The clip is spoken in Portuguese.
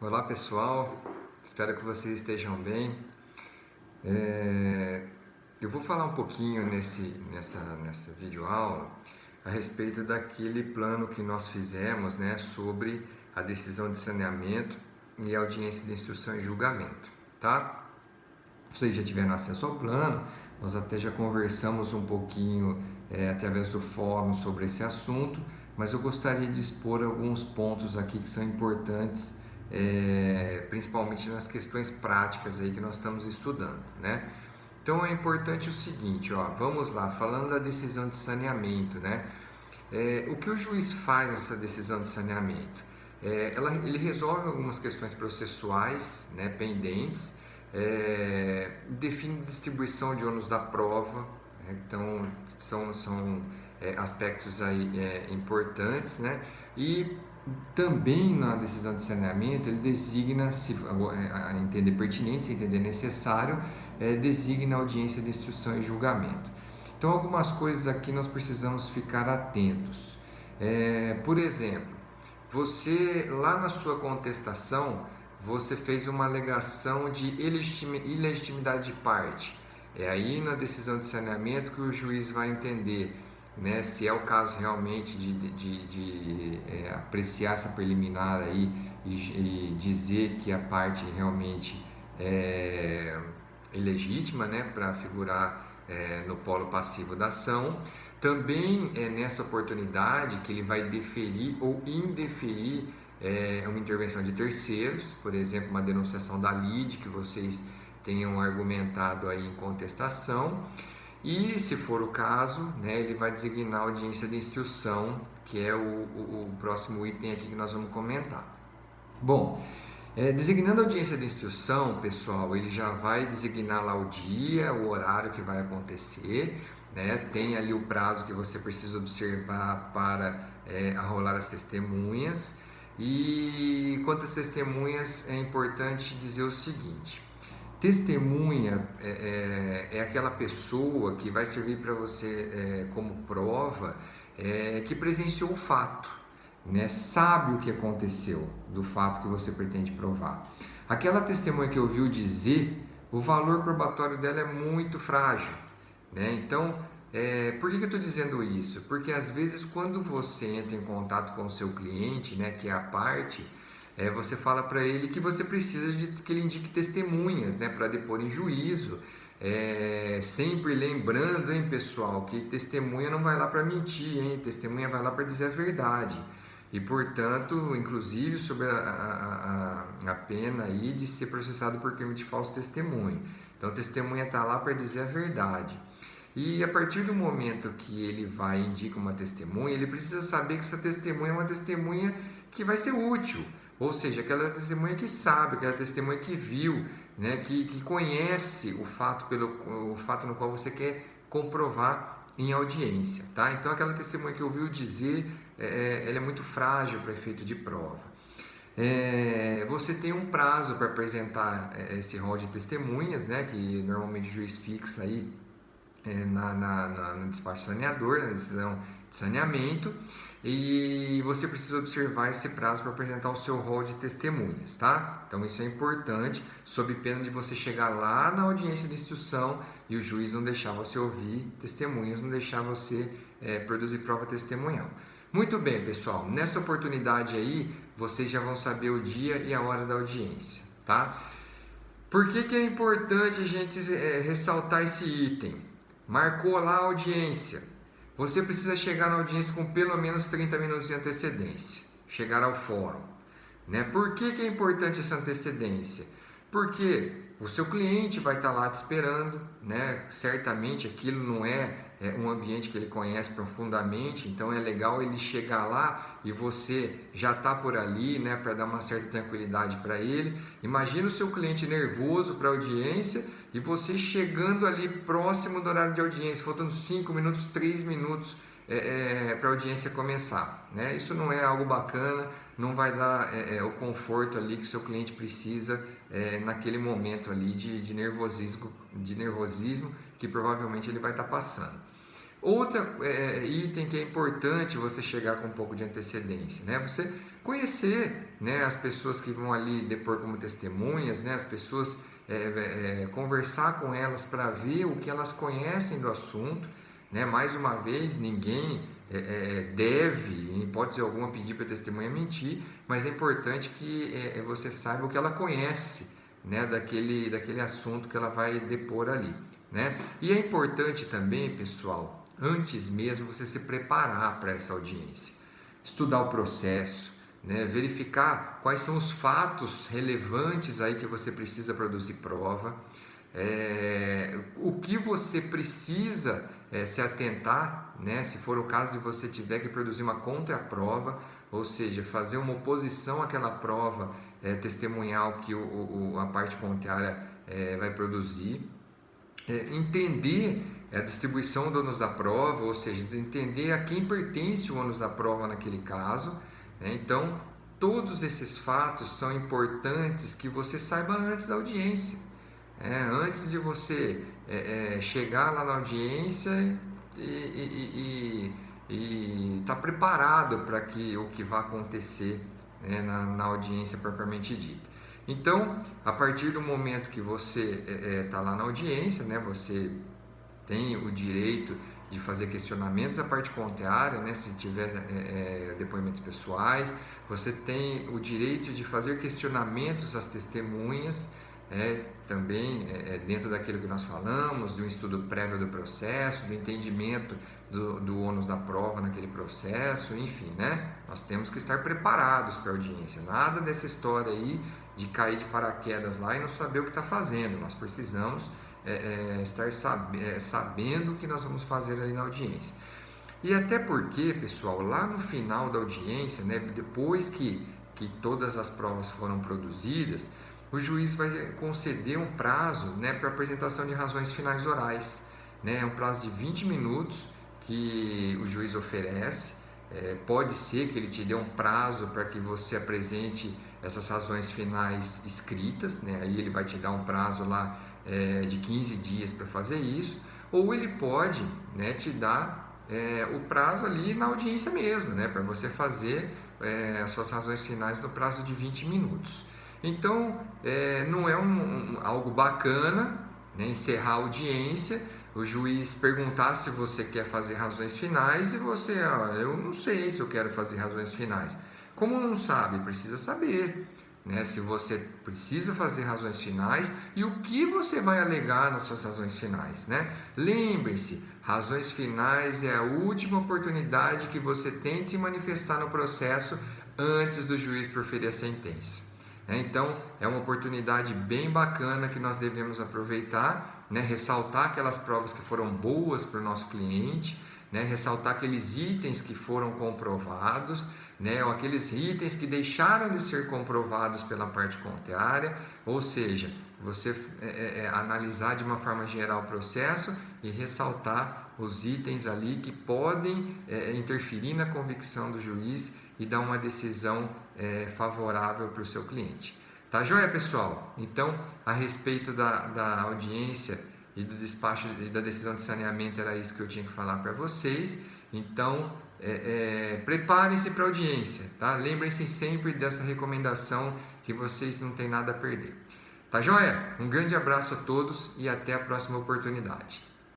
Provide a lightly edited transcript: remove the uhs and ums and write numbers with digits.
Olá pessoal, espero que vocês estejam bem. Eu vou falar um pouquinho nessa videoaula a respeito daquele plano que nós fizemos, né, sobre a decisão de saneamento e audiência de instrução e julgamento, tá? Vocês já tiveram acesso ao plano, nós até já conversamos um pouquinho através do fórum sobre esse assunto, mas eu gostaria de expor alguns pontos aqui que são importantes, principalmente nas questões práticas aí que nós estamos estudando, né? Então é importante o seguinte, ó, vamos lá, falando da decisão de saneamento, né? O que o juiz faz nessa decisão de saneamento? Ele resolve algumas questões processuais, né, pendentes, define distribuição de ônus da prova, né? Então são aspectos aí importantes, né? E também na decisão de saneamento ele designa, se entender pertinente, se entender necessário, designa audiência de instrução e julgamento. Então algumas coisas aqui nós precisamos ficar atentos. Por exemplo, você lá na sua contestação você fez uma alegação de ilegitimidade de parte. É aí na decisão de saneamento que o juiz vai entender, né, se é o caso realmente de apreciar essa preliminar aí e dizer que a parte realmente é ilegítima, né, para figurar no polo passivo da ação. Também é nessa oportunidade que ele vai deferir ou indeferir uma intervenção de terceiros, por exemplo, uma denunciação da lide que vocês tenham argumentado aí em contestação. E, se for o caso, né, ele vai designar a audiência de instrução, que é o próximo item aqui que nós vamos comentar. Bom, designando a audiência de instrução, pessoal, ele já vai designar lá o dia, o horário que vai acontecer, né? Tem ali o prazo que você precisa observar para arrolar as testemunhas. E quanto às testemunhas, é importante dizer o seguinte: testemunha é aquela pessoa que vai servir para você como prova, que presenciou o fato, né? Sabe o que aconteceu do fato que você pretende provar. Aquela testemunha que ouviu dizer, o valor probatório dela é muito frágil, né? Então, por que eu estou dizendo isso? Porque às vezes quando você entra em contato com o seu cliente, né, que é a parte, você fala para ele que você precisa de que ele indique testemunhas, né, para depor em juízo. Sempre lembrando, hein, pessoal, que testemunha não vai lá para mentir, hein? Testemunha vai lá para dizer a verdade. E, portanto, inclusive sobre a pena aí de ser processado por crime de falso testemunho. Então, testemunha está lá para dizer a verdade. E a partir do momento que ele vai e indica uma testemunha, ele precisa saber que essa testemunha é uma testemunha que vai ser útil. Ou seja, aquela testemunha que sabe, aquela testemunha que viu, né, que conhece o fato no qual você quer comprovar em audiência, tá? Então, aquela testemunha que ouviu dizer, ela é muito frágil para efeito de prova. Você tem um prazo para apresentar esse rol de testemunhas, né, que normalmente o juiz fixa aí no despacho saneador, na decisão de saneamento, e você precisa observar esse prazo para apresentar o seu rol de testemunhas, tá? Então isso é importante, sob pena de você chegar lá na audiência de instrução e o juiz não deixar você ouvir testemunhas, não deixar você produzir prova testemunhal. Muito bem, pessoal, nessa oportunidade aí, vocês já vão saber o dia e a hora da audiência, tá? Por que é importante a gente ressaltar esse item? Marcou lá a audiência, você precisa chegar na audiência com pelo menos 30 minutos de antecedência, chegar ao fórum, né? Por que é importante essa antecedência? Porque o seu cliente vai estar lá te esperando, né? Certamente aquilo não é um ambiente que ele conhece profundamente, então é legal ele chegar lá e você já está por ali, né, para dar uma certa tranquilidade para ele. Imagina o seu cliente nervoso para a audiência e você chegando ali próximo do horário de audiência, faltando 5 minutos, 3 minutos para a audiência começar, né? Isso não é algo bacana, não vai dar o conforto ali que o seu cliente precisa naquele momento ali de nervosismo que provavelmente ele vai estar passando. Outro item que é importante você chegar com um pouco de antecedência, né? Você conhecer, né, as pessoas que vão ali depor como testemunhas, né, as pessoas conversar com elas para ver o que elas conhecem do assunto, né? Mais uma vez, ninguém deve, em hipótese alguma, pedir para a testemunha mentir, mas é importante que você saiba o que ela conhece, né, daquele assunto que ela vai depor ali, né? E é importante também, pessoal, antes mesmo você se preparar para essa audiência, estudar o processo, né, verificar quais são os fatos relevantes aí que você precisa produzir prova, o que você precisa se atentar, né, se for o caso de você tiver que produzir uma contraprova, ou seja, fazer uma oposição àquela prova testemunhal que a parte contrária vai produzir, entender a distribuição do ônus da prova, ou seja, entender a quem pertence o ônus da prova naquele caso, né? Então, todos esses fatos são importantes que você saiba antes da audiência, antes de você chegar lá na audiência e estar preparado para o que vai acontecer, né, na audiência propriamente dita. Então, a partir do momento que você está lá na audiência, né, você tem o direito de fazer questionamentos à parte contrária, né, se tiver depoimentos pessoais, você tem o direito de fazer questionamentos às testemunhas, também dentro daquilo que nós falamos, do estudo prévio do processo, do entendimento do ônus da prova naquele processo, enfim, né? Nós temos que estar preparados para a audiência, nada dessa história aí de cair de paraquedas lá e não saber o que está fazendo. Nós precisamos estar sabendo o que nós vamos fazer ali na audiência. E até porque, pessoal, lá no final da audiência, né, depois que todas as provas foram produzidas, o juiz vai conceder um prazo, né, para apresentação de razões finais orais, né, um prazo de 20 minutos que o juiz oferece. Pode ser que ele te dê um prazo para que você apresente essas razões finais escritas, né? Aí ele vai te dar um prazo lá de 15 dias para fazer isso, ou ele pode, né, te dar o prazo ali na audiência mesmo, né, para você fazer as suas razões finais no prazo de 20 minutos. Então, não é algo bacana, né, encerrar a audiência, o juiz perguntar se você quer fazer razões finais e você, eu não sei se eu quero fazer razões finais. Como não sabe, precisa saber, né, se você precisa fazer razões finais e o que você vai alegar nas suas razões finais, né? Lembre-se, razões finais é a última oportunidade que você tem de se manifestar no processo antes do juiz proferir a sentença. Então, é uma oportunidade bem bacana que nós devemos aproveitar, né? Ressaltar aquelas provas que foram boas para o nosso cliente, né? Ressaltar aqueles itens que foram comprovados, né? Ou aqueles itens que deixaram de ser comprovados pela parte contrária, ou seja, você analisar de uma forma geral o processo e ressaltar os itens ali que podem interferir na convicção do juiz e dar uma decisão favorável para o seu cliente. Tá joia, pessoal? Então, a respeito da audiência e do despacho e da decisão de saneamento, era isso que eu tinha que falar para vocês. Então, preparem-se para a audiência, tá? Lembrem-se sempre dessa recomendação que vocês não têm nada a perder. Tá joia? Um grande abraço a todos e até a próxima oportunidade.